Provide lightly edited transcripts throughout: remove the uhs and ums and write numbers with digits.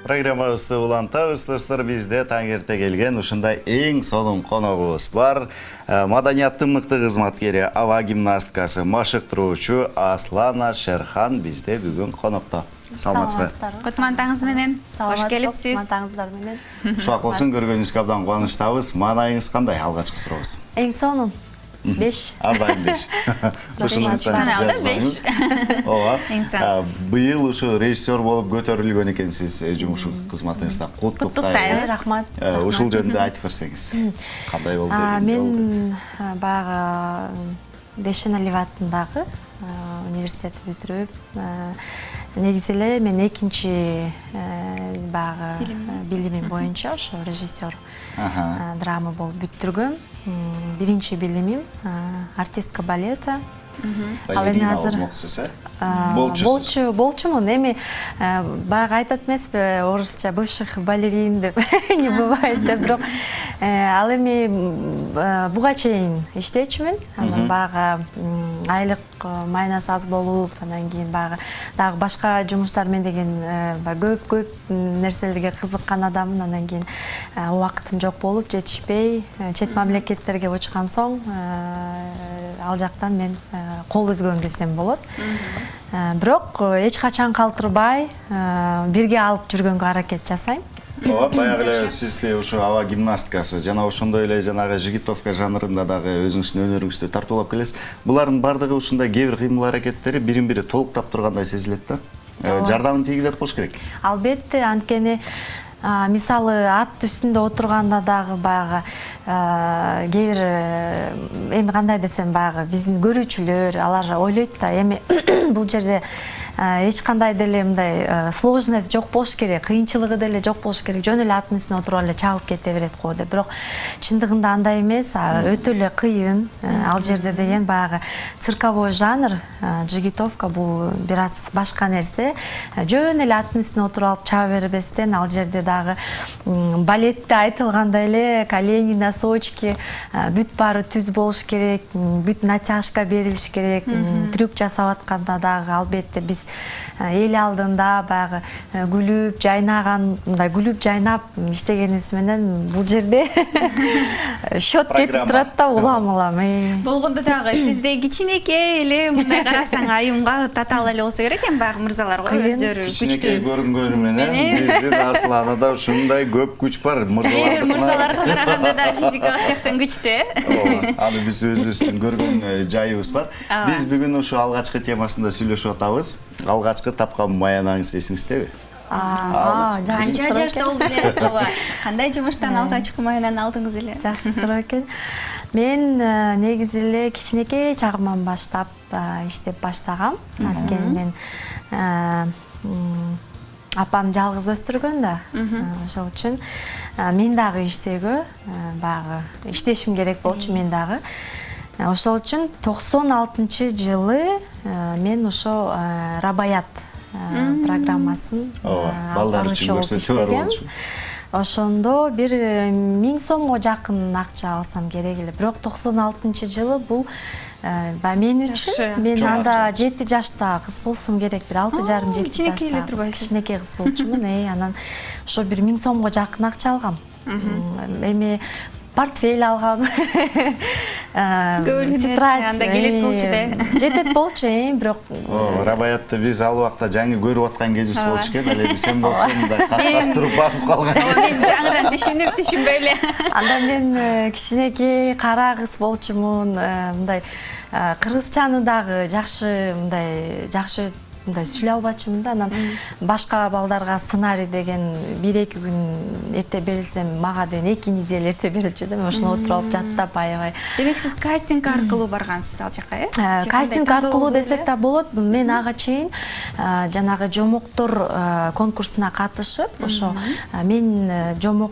Программабызды улантабыз, достор, бизде таң эрте келген ушундай эң сонун коногубуз бар. Маданияттын мыкты кызматкери, аба гимнасткасы, машыктыруучу Аслана Шерхан бизде бүгүн конокто. Саламатсызбы? Кутмантаңыз менен кош келипсиз. Кутмантаңыздар менен. Ушак болсун, көргөнүңүзгө абдан кубанычтабыз. Маанайыңыз кандай? Алгачкы сурообуз. Эң сонун. 5. Абдан 5. Каналда 5. Ооба. Эң сонун. Быйыл ушу режиссер болуп көтөрүлгөн экенсиз жумуш кызматыңызда. Куттуктайбыз. Рахмат. Ушул жөнүндө айтып берсеңиз. Кандай болду? Мен баягы Дешенали атындагы университетти бүтүрүп, негизи эле мен экинчи баягы билимим боюнча ошо режиссер драма болуп бүттүргөм. Биринчи билимим артистка балета. Ал эми азыр болчумун. Эми баягы айтат эмеспи, орусча бывших балерин деп не бывает деп, бирок ал эми буга чейин иштечүмүн. Анан баягы айлык майнасы аз болуп, анан кийин баягы дагы башка жумуштар мен деген көп нерселерге кызыккан адаммын. Анан кийин убакытым жок болуп, жетишпей, чет мамлекеттерге учкан соң ал жактан мен кол үзгөн десем болот. Бирок эч качан калтырбай бирге алып жүргөнгө аракет жасайм. Ооба, баягы эле сизди ушу аба гимнасткасы жана ошондой эле жанагы жигитовка жанрында дагы өзүңүздүн өнөрүңүздү тартуулап келесиз. Булардын бардыгы ушундай кээ бир кыймыл аракеттери бирин-бири толуктап тургандай сезилет да. Жардамын тийгизет болуш керек. Албетте, анткени мисалы ат үстүндө отурганда дагы баягы кээ бир эми кандай десем, баягы биздин көрүүчүлөр алар ойлойт да, эми бул жерде эч кандай деле мындай сложность жок болуш керек, кыйынчылыгы деле жок болуш керек. Жөн эле аттын үстүнө отуруп эле чабып кете берет го деп. Бирок чындыгында андай эмес, өтө эле кыйын. Ал жерде деген баягы цирковой жанр, жигитовка бул бир аз башка нерсе. Жөн эле аттын үстүнө отуруп алып чаба бербестен, ал жерде дагы балетте айтылгандай эле колени, носочки бүт баары түз болуш керек, бүт натяжка берилиш керек. Трюк жасап атканда дагы албетте биз эл алдында баягы күлүп, жайнаган, мындай күлүп, жайнап иштегенибиз менен бул жерде счет кетип турат да, улам. Болгондо дагы сизде кичинекей эле мындай карасаң айымга татаал эле болсо керек эми, баягы мырзалар го өздөрү күчтүү. Кичинекей көрүнгөнү менен биздин Асланада ушундай көп күч бар. Мырзаларга караганда да физикалык жактан күчтүү. Ооба, аны биз өзүбүздүн көргөн жайыбыз бар. Биз бүгүн ушу алгачкы темасында сүйлөшүп атабыз. Алгачкы тапкан маянаңыз эсиңиздеби? Канча жашта болду эле, ооба. Кандай жумуштан алгачкы маянаны алдыңыз эле? Жакшы суроо экен. Мен негизи эле кичинекей чагымдан баштап иштеп баштагам. Анткени мен апам жалгыз өстүргөн да. Ошол үчүн мен дагы иштөөгө баягы иштешим керек болчу мен дагы. Ошол үчүн 96-жылы мен ошо Рабаят программасын балдарчы көрсөтүүлөр болчу. Ошондо бир 1000 сомго жакын акча алсам керек эле. Бирок 96-жылы бул мен үчүн, мен анда 7 жашта кыз болсом керек, бир 6,5-7 жашта кичинекей кыз болчумун. Анан ошо бир 1000 сомго жакын акча алгам. Эми портфель алгам. Тетрадь анда келет болчу да. Жетет болчу, бирок Рабаятты биз ал убакта жаңы көрүп аткан кезибиз болчу экен. Эле сен болсоң мындай кас-кас туруп басып калган. Мен жаңыдан түшүнбөй эле. Анда мен кичинекей кара кыз болчумун, мындай кыргызчаны дагы жакшы сүйлөй албачумун да. Анан башка балдарга сценарий деген 1-2 күн эрте берилсем, мага деген 2 неделя эрте берилчү да. Мен ошону отуруп алып жаттап аябай. Демек сиз кастинг аркылуу баргансыз ал жака, Кастинг аркылуу десек да болот. Мен ага чейин жанагы жомоктор конкурсуна катышып, ошо мен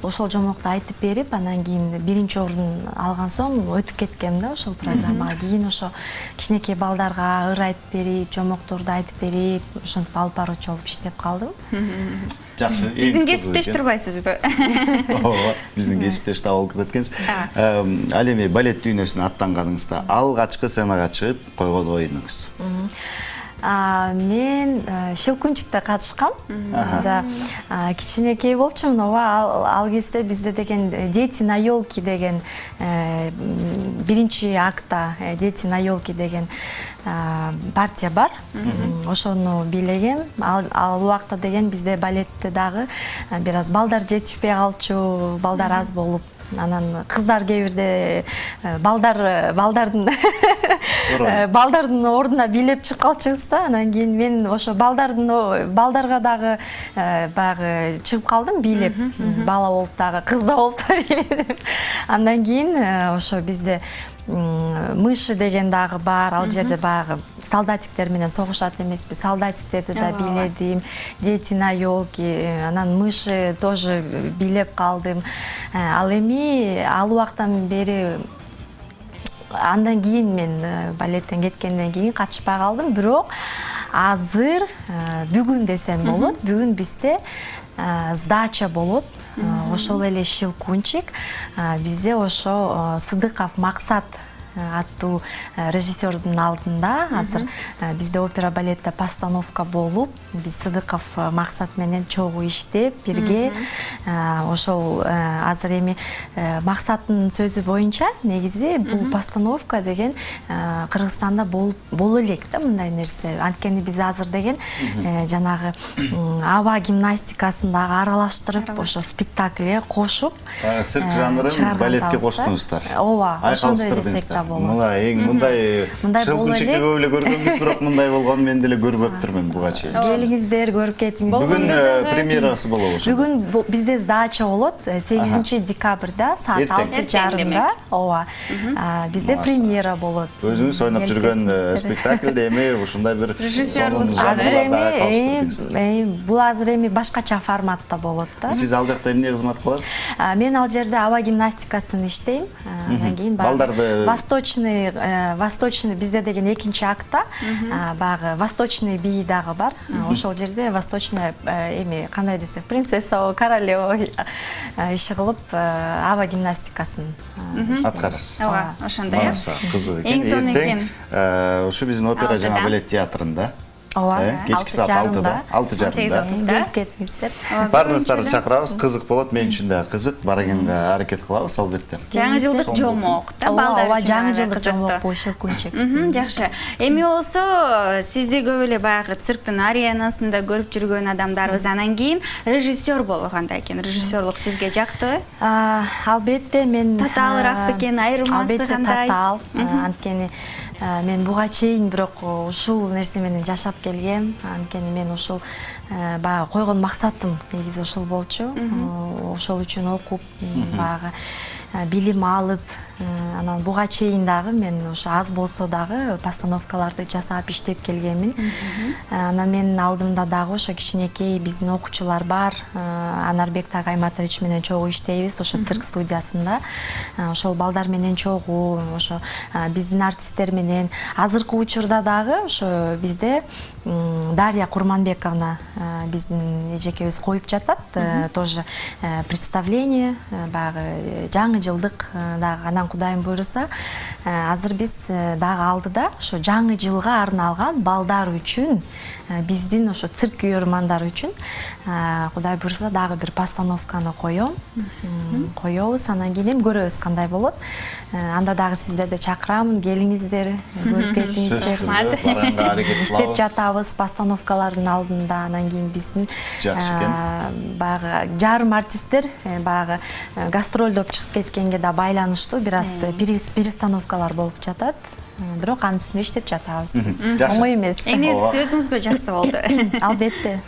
ошол жомокту айтып берип, анан кийин биринчи орун алган соң өтүп кеткем да ошол программага. Кийин ошо кичинекей балдарга ыр айтып берип, жомокторду айтып берип, ошентип алып баруучу болуп иштеп калдым. Жакшы. Биздин кесиптеш турбайсызбы? Ооба, биздин кесиптеш да болуп кеткенсиз. Ал эми балет дүйнөсүнө аттанганыңызда алгачкы сценага чыгып койгон оюнуңуз? Мен Шилкунчикте катышкам. Да, кичинекей болчумун. Ооба, ал кезде бизде деген «Дети на елке» деген биринчи акта «Дети на елке» деген партия бар. Ошону бийлегем. Ал убакта деген бизде балетте дагы бир аз балдар жетишпей калчу, балдар аз болуп, анан кыздар кээ бирде балдардын ордуна бийлеп чыгып калчубуз да. Анан кийин мен ошо балдарга дагы баягы чыгып калдым бийлеп. Бала болуп дагы, кыз да болуп да бийледим. Андан кийин ошо бизде мыши деген дагы бар. Ал жерде баягы солдатиктер менен согушат эмеспи, солдатиктерди да бийледим. «Дети на елке», анан мыши тоже бийлеп калдым. Ал эми ал убактан бери андан кийин мен балеттен кеткенден кийин катышпай калдым. Бирок азыр бүгүн десем болот. Бүгүн бизде сдача болот. Ошол эле Шилкунчик. Бизде ошо Сыдыков Максат аттуу режиссердун алдында азыр бизде опера балетте постановка болуп, биз Сыдыков Максат менен чогуу иштеп бирге ошол азыр эми Максаттын сөзү боюнча негизи бул постановка деген Кыргызстанда боло элек да мындай нерсе. Анткени биз азыр деген жанагы аба гимнастикасын дагы аралаштырып, ошо спектакльге кошуп, цирк жанрын балетке коштуңуздар. Ооба, ошондой десек да болот. Эң мындай Шилкунчикти көп эле көргөнбүз, бирок мындай болгонун мен деле көрбөптүрмүн буга чейин. Келиңиздер, көрүп кетиңиздер. Бүгүн премьерасы болобу ошо? Бүгүн бизде сдача болот 8 декабрда саат 6:30. Ооба. Бизде премьера болот. Өзүңүз ойноп жүргөн спектакльде эми ушундай бир режиссерлук азыр эми бул азыр эми башкача форматта болот да. Сиз ал жакта эмне кызмат кыласыз? Мен ал жерде аба гимнастикасын иштейм. Андан кийин балдарды восточный бизде деген экинчи акта баягы восточный бий дагы бар. Ошол жерде восточный эми кандай десек, принцесса, королева иши кылып аба гимнастикасын аткарасыз. Ооба, ошондой. Кызык Эң сонун экен. Ушу биздин опера жана балет театрында. Ооба, кечки саат 6:30. 6:30. Кетиңиздер. Баарыңыздарды чакырабыз. Кызык болот, мен үчүн да кызык. Баргенге аракет кылабыз албетте. Жаңы жылдык жомок да балдар үчүн. Жаңы жылдык жомок бул Шилкунчик. Жакшы. Эми болсо сизди көп эле баягы цирктин аренасында көрүп жүргөн адамдарыбыз, анан кийин режиссер болгондой экен. Режиссерлук сизге жактыбы? Албетте мен татаалыраак бекен, айырмасы кандай? Татаал. Анткени мен буга чейин бирок ушул нерсе менен жашап келгем. Анткени мен ушул баягы койгон максатым негизи ушул болчу. Ошол үчүн окуп, баягы билим алып, анан буга чейин дагы мен ошо аз болсо дагы постановкаларды жасап иштеп келгенмин. Анан менин алдымда дагы ошо кичинекей биздин окуучулар бар. Анарбек Тагайматович менен чогуу иштейбиз ошо цирк студиясында. Ошол балдар менен чогуу, ошо биздин артисттер менен азыркы учурда дагы ошо бизде Дарья Курманбековна биздин эжекебиз коюп жатат. Тоже представление, баягы жаңы жылдык дагы анан Кудайым буйруса, азыр биз дагы алдыда ошо жаңы жылга арналган балдар үчүн, биздин ошо цирк күйөрмандар үчүн Кудай буйруса дагы бир постановканы коёбуз. Анан кийин көрөбүз кандай болот. Анда дагы сиздерди чакырамын, келиңиздер, көрүп кетиңиздер. Барганга аракет кылабыз. Иштеп жатабыз постановкалардын алдында. Анан кийин биздин баягы жарым артисттер баягы гастролдоп чыгып кеткенге да байланыштуу бир аз перестановкалар болуп жатат. Бирок анын үстүндө иштеп жатабыз. Оңой эмес. Эң негизгиси өзүңүзгө жакшы болду. Албетте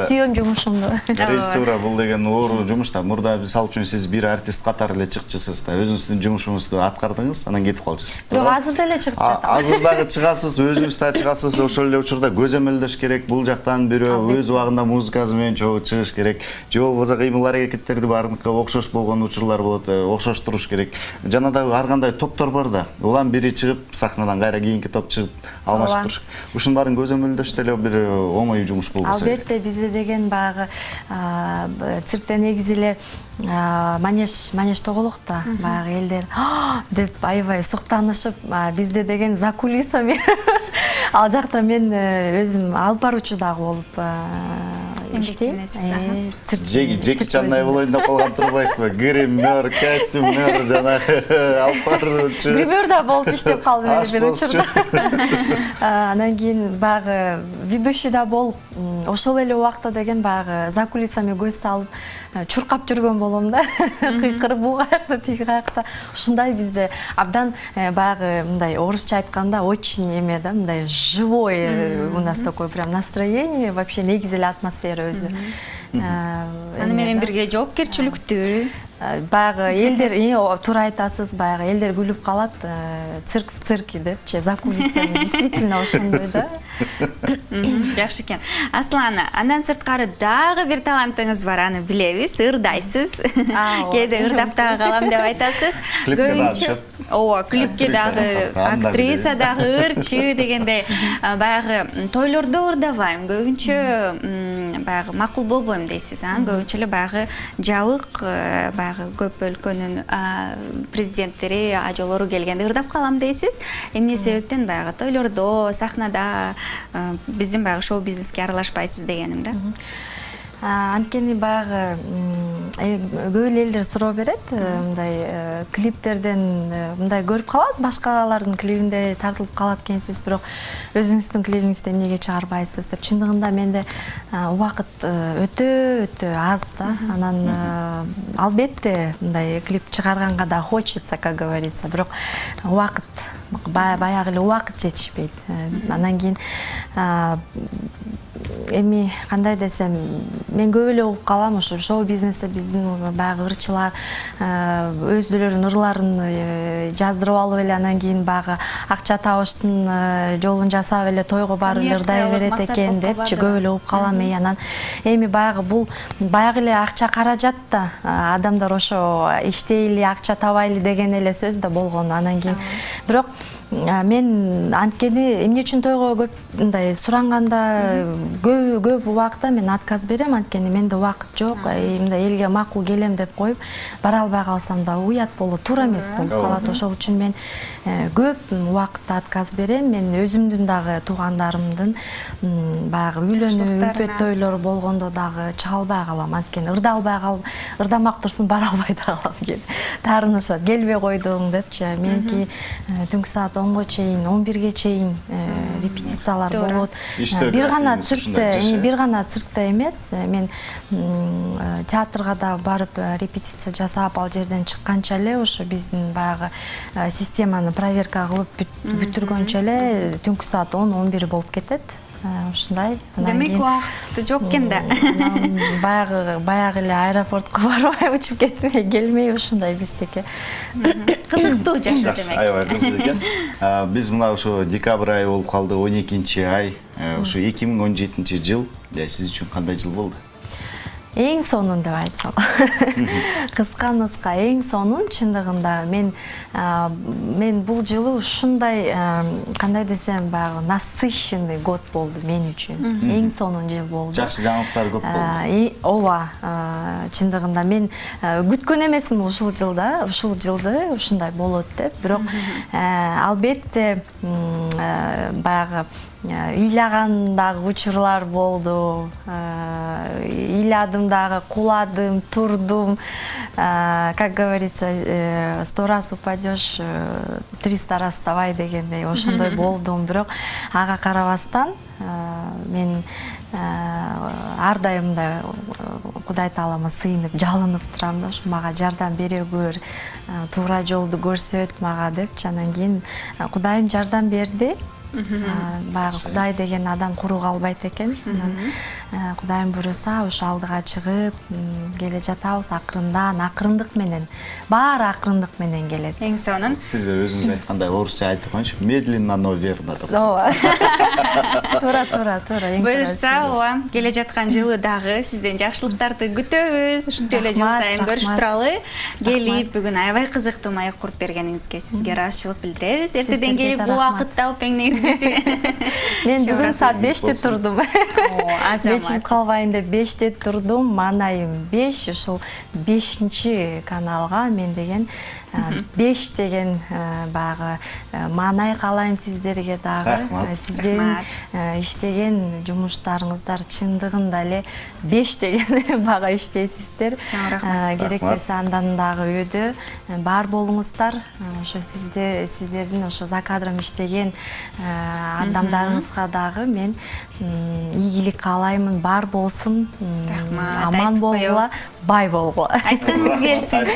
сүйөм жумушумду. Режиссура бул деген оор жумуш да. Мурда мисалы үчүн сиз бир артист катары эле чыкчысыз да. Өзүңүздүн жумушуңузду аткардыңыз, анан кетип калчусуз. Бирок азыр деле чыгып жатам. Азыр дагы чыгасыз, өзүңүз да чыгасыз. Ошол эле учурда көзөмөлдөш керек. Бул жактан бирөө өз убагында музыкасы менен чогуу чыгыш керек. Же болбосо кыймыл аракеттерди баарыныкы окшош болгон учурлар болот, окшоштуруш керек. Жана дагы ар кандай топтор бар да. Улам бири чыгып сахнадан кайра кийинки топ чыгып алмашып туруш. Ушунун баарын көзөмөлдөш деле бир оңой жумуш болбосо. Албетте бизде деген баягы циркте негизи эле манеж тоголок да. Баягы элдер деп аябай суктанышып, бизде деген за кулисами ал жакта мен өзүм алып баруучу дагы болуп иштейм. Жеки чандай болоюн деп калган турбайсызбы? Гример, костюмер, жанагы алып баруучу. Гример да болуп иштеп калдым эле бир учурда. Анан кийин баягы ведущий да болуп, ошол эле убакта деген баягы за кулисами көз салып чуркап жүргөн болом да. Кыйкырып бул каякта, тиги каякта. Ушундай бизде абдан баягы мындай орусча айтканда очень эме да, мындай живой у нас такое прям настроение, вообще негизи эле атмосфера өзү. Аны менен бирге жоопкерчиликтүү. Баягы элдер туура айтасыз, баягы элдер күлүп калат, цирк в цирке депчи, за кулисами. Действительно ошондой да. Жакшы экен. Аслан, андан сырткары дагы бир талантыңыз бар, аны билебиз, ырдайсыз. Кээде ырдап дагы калам деп айтасыз. Ооба, клипке дагы актриса дагы ырчы дегендей, баягы тойлордо ырдабайм, көбүнчө баягы макул болбойм дейсиз, көбүнчө эле баягы жабык, баягы көп өлкөнүн президенттери, ажолору келгенде ырдап калам дейсиз. Эмне себептен баягы тойлордо, сахнада биздин баягы шоу бизнеске аралашпайсыз дегеним да. Анткени баягы көп элдер суроо берет, мындай клиптерден мындай көрүп калабыз, башкалардын клибинде тартылып калат экенсиз, бирок өзүңүздүн клибиңизде эмнеге чыгарбайсыз деп. Чындыгында менде убакыт өтө аз да. Анан албетте мындай клип чыгарганга да хочется, как говорится, бирок убакыт баягы эле убакыт жетишпейт. Анан кийин эми кандай десем, мен көп эле угуп калам, ошо шоу бизнесте биздин баягы ырчылар өздөрүнүн ырларын жаздырып алып эле, анан кийин баягы акча табыштын жолун жасап эле тойго барып ырдай берет экен депчи көп эле угуп калам. Анан эми баягы бул баягы эле акча каражат да, адамдар ошо иштейли, акча табайлы деген эле сөз да болгон. Анан кийин бирок мен анткени эмне үчүн тойго көп мындай суранганда көп убакта мен отказ берем, анткени менде убакыт жок, мындай элге макул келем деп коюп бара албай калсам да уят болот, туура эмес болуп калат. Ошол үчүн мен көп убакытта отказ берем. Мен өзүмдүн дагы туугандарымдын баягы үйлөнүү, үпөт тойлору болгондо дагы чыга албай калам, анткени ырдамак турсун бара албай да калам. Таарынышат, келбей койдуң депчи. Меники түнкү саат 10-го чейин, 11-ге чейин репетициялар болот. Бир гана циркте эмес, мен театрга да барып репетиция жасап, ал жерден чыкканча эле ошо биздин баягы системаны проверка кылып бүтүргөнчө эле түнкү саат 10-11 болуп кетет. Ушундай. Демек убакыт жок экен да. Баягы эле аэропортко барбай, учуп кетмей, келмей ушундай биздики. Кызыктуу, жакшы демек. Аябай кызык экен. Биз мына ошо декабрь айы болуп калды, 12-ай. Ошо 2017-жыл сиз үчүн кандай жыл болду? Эң сонун деп айтсам. Кыска нуска эң сонун. Чындыгында мен бул жылы ушундай, кандай десем, баягы насыщенный год болду мен үчүн. Эң сонун жыл болду. Жакшы жаңылыктар көп болду. Ооба, чындыгында мен күткөн эмесмин ушул жылды ушундай болот деп. Бирок албетте баягы ыйлаган дагы учурлар болду. Ыйладым дагы, куладым, турдум. Как говорится, 100 раз упадешь, 300 раз вставай дегендей ошондой болдум. Бирок ага карабастан мен ар дайым да Кудай Таалама сыйынып, жалынып турам да, ушу мага жардам бере көр, туура жолду көрсөт мага депчи. Анан кийин Кудайым жардам берди. Баягы Кудай деген адам куру калбайт экен. Кудайым буйруса ошо алдыга чыгып келе жатабыз акырындык менен. Баары акырындык менен келет. Эң сонун. Сиз өзүңүз айткандай орусча айтып коюңчу. Медленно, но верно деп. Ооба. Туура. Буйруса, ооба, келе жаткан жылы дагы сизден жакшылыктарды күтөбүз. Ушунча эле жыл сайын көрүшүп туралы. Келип бүгүн аябай кызыктуу маек куруп бергениңизге сизге ыраазычылык билдиребиз. Эртеден келип бул убакытта опеңнеңиз мен бүгүн саат 5-те турдум. Чыгып калбайын деп 5-те турдум. Манайым 5, ушул 5-каналга мен деген 5 деген баягы маанай каалайм сиздерге дагы. Рахмат. Сиздердин иштеген жумуштарыңыздар чындыгында эле 5 деген бага иштейсиздер. Чоң рахмат. Керек болсо андан дагы өйдө бар болуңуздар. Ошо сиздердин ошо закадрым иштеген адамдарыңызга дагы мен ийгилик каалаймын, бар болсун, аман болгула, бай болгула. Айтканыңыз келсин.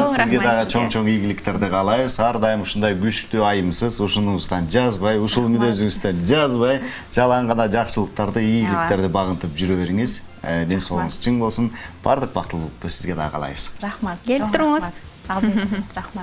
Сизге дагы чоң ийгиликтерди каалайбыз. Ар дайым ушундай күчтүү айымсыз, ушунуңуздан жазбай, ушул мүнөзүңүздөн жазбай, жалаң гана жакшылыктарды, ийгиликтерди багынтып жүрө бериңиз. Ден соолугуңуз чың болсун. Бардык бактылуулукту сизге дагы каалайбыз. Рахмат. Келип туруңуз. Алдын. Рахмат.